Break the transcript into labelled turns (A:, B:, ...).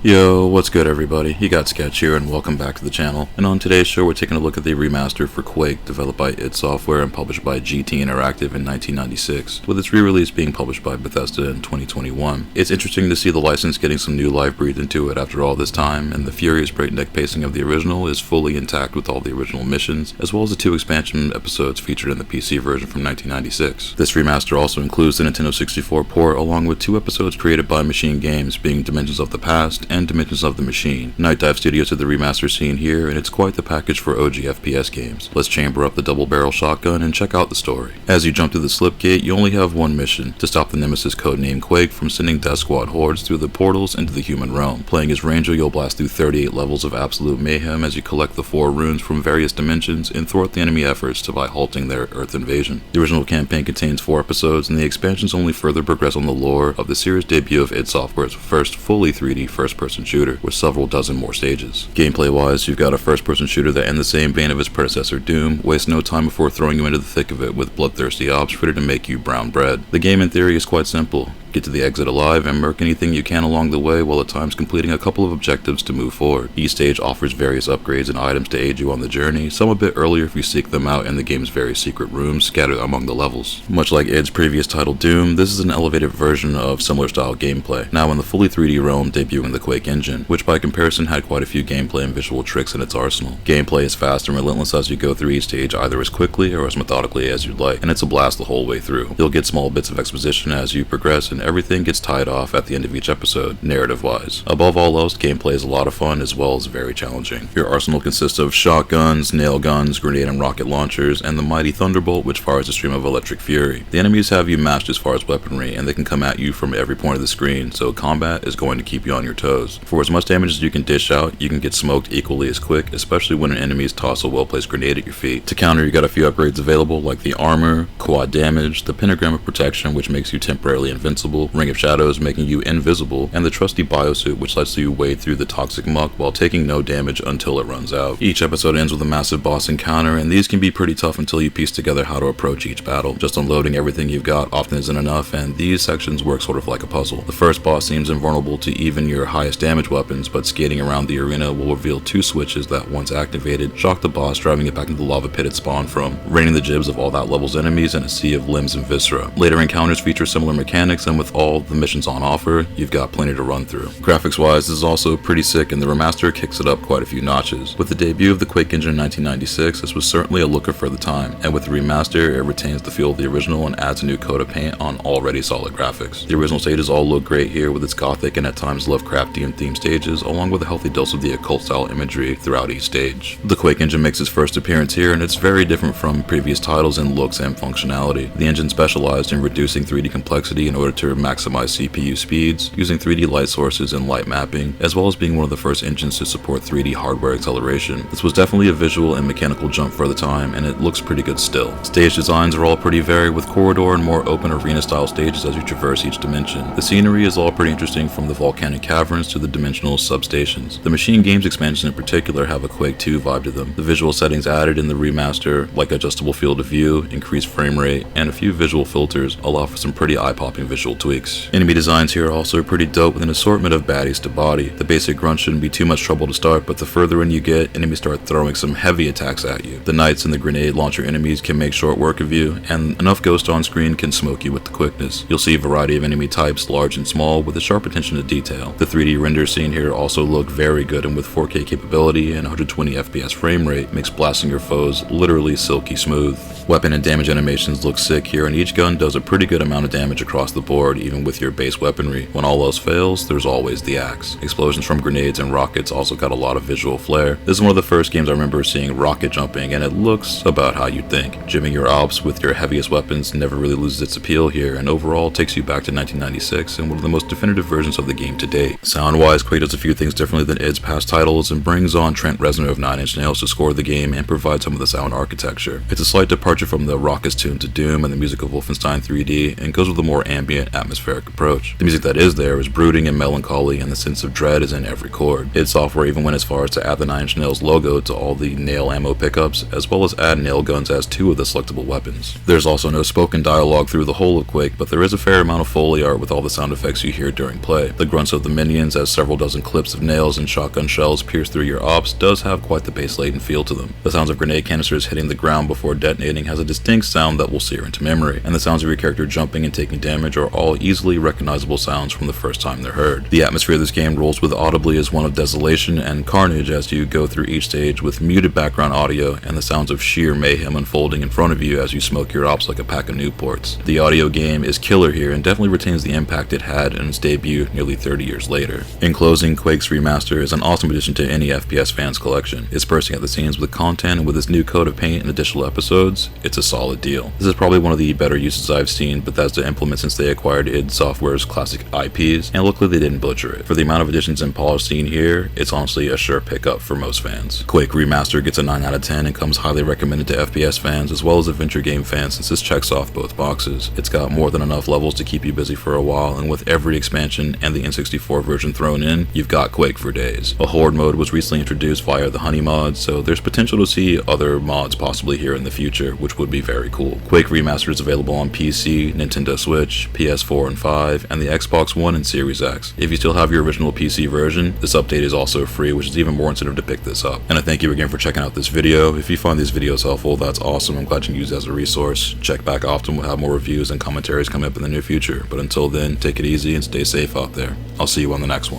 A: Yo, what's good everybody? You got Sketch here and welcome back to the channel. And on today's show we're taking a look at the remaster for Quake, developed by id Software and published by GT Interactive in 1996, with its re-release being published by Bethesda in 2021. It's interesting to see the license getting some new life breathed into it after all this time, and the furious breakneck pacing of the original is fully intact with all the original missions, as well as the 2 expansion episodes featured in the PC version from 1996. This remaster also includes the Nintendo 64 port, along with 2 episodes created by Machine Games, being Dimensions of the Past and Dimensions of the Machine. Night Dive Studios did the remaster scene here, and it's quite the package for OG FPS games. Let's chamber up the double barrel shotgun and check out the story. As you jump through the slipgate, you only have one mission: to stop the nemesis codenamed Quake from sending Death Squad hordes through the portals into the human realm. Playing as Ranger, you'll blast through 38 levels of absolute mayhem as you collect the 4 runes from various dimensions and thwart the enemy efforts by halting their Earth invasion. The original campaign contains 4 episodes, and the expansions only further progress on the lore of the series debut of id Software's first fully 3D first-person shooter, with several dozen more stages. Gameplay-wise, you've got a first-person shooter that, in the same vein of its predecessor Doom, wastes no time before throwing you into the thick of it with bloodthirsty ops ready to make you brown bread. The game in theory is quite simple. Get to the exit alive and murk anything you can along the way, while at times completing a couple of objectives to move forward. Each stage offers various upgrades and items to aid you on the journey, some a bit earlier if you seek them out in the game's various secret rooms scattered among the levels. Much like id's previous title Doom, this is an elevated version of similar style gameplay, now in the fully 3D realm, debuting the Quake engine, which by comparison had quite a few gameplay and visual tricks in its arsenal. Gameplay is fast and relentless as you go through each stage, either as quickly or as methodically as you'd like, and it's a blast the whole way through. You'll get small bits of exposition as you progress, and everything gets tied off at the end of each episode, narrative-wise. Above all else, gameplay is a lot of fun as well as very challenging. Your arsenal consists of shotguns, nail guns, grenade and rocket launchers, and the mighty Thunderbolt, which fires a stream of electric fury. The enemies have you matched as far as weaponry, and they can come at you from every point of the screen, so combat is going to keep you on your toes. For as much damage as you can dish out, you can get smoked equally as quick, especially when an enemy's toss a well-placed grenade at your feet. To counter, you got a few upgrades available, like the armor, quad damage, the pentagram of protection, which makes you temporarily invincible, ring of shadows making you invisible, and the trusty biosuit, which lets you wade through the toxic muck while taking no damage until it runs out. Each episode ends with a massive boss encounter, and these can be pretty tough until you piece together how to approach each battle. Just unloading everything you've got often isn't enough, and these sections work sort of like a puzzle. The first boss seems invulnerable to even your highest damage weapons, but skating around the arena will reveal 2 switches that, once activated, shock the boss, driving it back into the lava pit it spawned from, raining the jibs of all that level's enemies in a sea of limbs and viscera. Later encounters feature similar mechanics, and with all the missions on offer, you've got plenty to run through. Graphics-wise, this is also pretty sick, and the remaster kicks it up quite a few notches. With the debut of the Quake engine in 1996, this was certainly a looker for the time, and with the remaster, it retains the feel of the original and adds a new coat of paint on already solid graphics. The original stages all look great here, with its gothic and at times Lovecraftian themed stages, along with a healthy dose of the occult-style imagery throughout each stage. The Quake engine makes its first appearance here, and it's very different from previous titles in looks and functionality. The engine specialized in reducing 3D complexity in order to maximize CPU speeds, using 3D light sources and light mapping, as well as being one of the first engines to support 3D hardware acceleration. This was definitely a visual and mechanical jump for the time, and it looks pretty good still. Stage designs are all pretty varied, with corridor and more open arena-style stages as you traverse each dimension. The scenery is all pretty interesting, from the volcanic caverns to the dimensional substations. The Machine Games expansions in particular have a Quake 2 vibe to them. The visual settings added in the remaster, like adjustable field of view, increased frame rate, and a few visual filters, allow for some pretty eye-popping visual tweaks. Enemy designs here are also pretty dope, with an assortment of baddies to body. The basic grunt shouldn't be too much trouble to start, but the further in you get, enemies start throwing some heavy attacks at you. The knights and the grenade launcher enemies can make short work of you, and enough ghosts on screen can smoke you with the quickness. You'll see a variety of enemy types, large and small, with a sharp attention to detail. The 3D render scene here also look very good, and with 4K capability and 120 FPS frame rate, makes blasting your foes literally silky smooth. Weapon and damage animations look sick here, and each gun does a pretty good amount of damage across the board, even with your base weaponry. When all else fails, there's always the axe. Explosions from grenades and rockets also got a lot of visual flair. This is one of the first games I remember seeing rocket jumping, and it looks about how you'd think. Jimming your ops with your heaviest weapons never really loses its appeal here, and overall takes you back to 1996 and one of the most definitive versions of the game to date. Sound-wise, Quake does a few things differently than id's past titles, and brings on Trent Reznor of 9 Inch Nails to score the game and provide some of the sound architecture. It's a slight departure from the raucous tune to Doom and the music of Wolfenstein 3D, and goes with a more ambient, atmospheric approach. The music that is there is brooding and melancholy, and the sense of dread is in every chord. id Software even went as far as to add the Nine Inch Nails logo to all the nail ammo pickups, as well as add nail guns as 2 of the selectable weapons. There's also no spoken dialogue through the whole of Quake, but there is a fair amount of Foley art with all the sound effects you hear during play. The grunts of the minions, as several dozen clips of nails and shotgun shells pierce through your ops, does have quite the bass-laden feel to them. The sounds of grenade canisters hitting the ground before detonating has a distinct sound that will sear into memory, and the sounds of your character jumping and taking damage are all easily recognizable sounds from the first time they're heard. The atmosphere of this game rolls with audibly as one of desolation and carnage as you go through each stage, with muted background audio and the sounds of sheer mayhem unfolding in front of you as you smoke your ops like a pack of Newports. The audio game is killer here and definitely retains the impact it had in its debut nearly 30 years later. In closing, Quake's Remaster is an awesome addition to any FPS fan's collection. It's bursting at the seams with content, and with its new coat of paint and additional episodes, it's a solid deal. This is probably one of the better uses I've seen Bethesda implement since they acquired id Software's classic IPs, and luckily they didn't butcher it. For the amount of additions and polish seen here, it's honestly a sure pickup for most fans. Quake Remaster gets a 9 out of 10 and comes highly recommended to FPS fans as well as adventure game fans, since this checks off both boxes. It's got more than enough levels to keep you busy for a while, and with every expansion and the N64 version thrown in, you've got Quake for days. A Horde mode was recently introduced via the Honey mod, so there's potential to see other mods possibly here in the future, which would be very cool. Quake Remastered is available on PC, Nintendo Switch, PS4 and 5, and the Xbox One and Series X. If you still have your original PC version, this update is also free, which is even more incentive to pick this up. And I thank you again for checking out this video. If you find these videos helpful, that's awesome. I'm glad you can use it as a resource. Check back often. We'll have more reviews and commentaries coming up in the near future. But until then, take it easy and stay safe out there. I'll see you on the next one.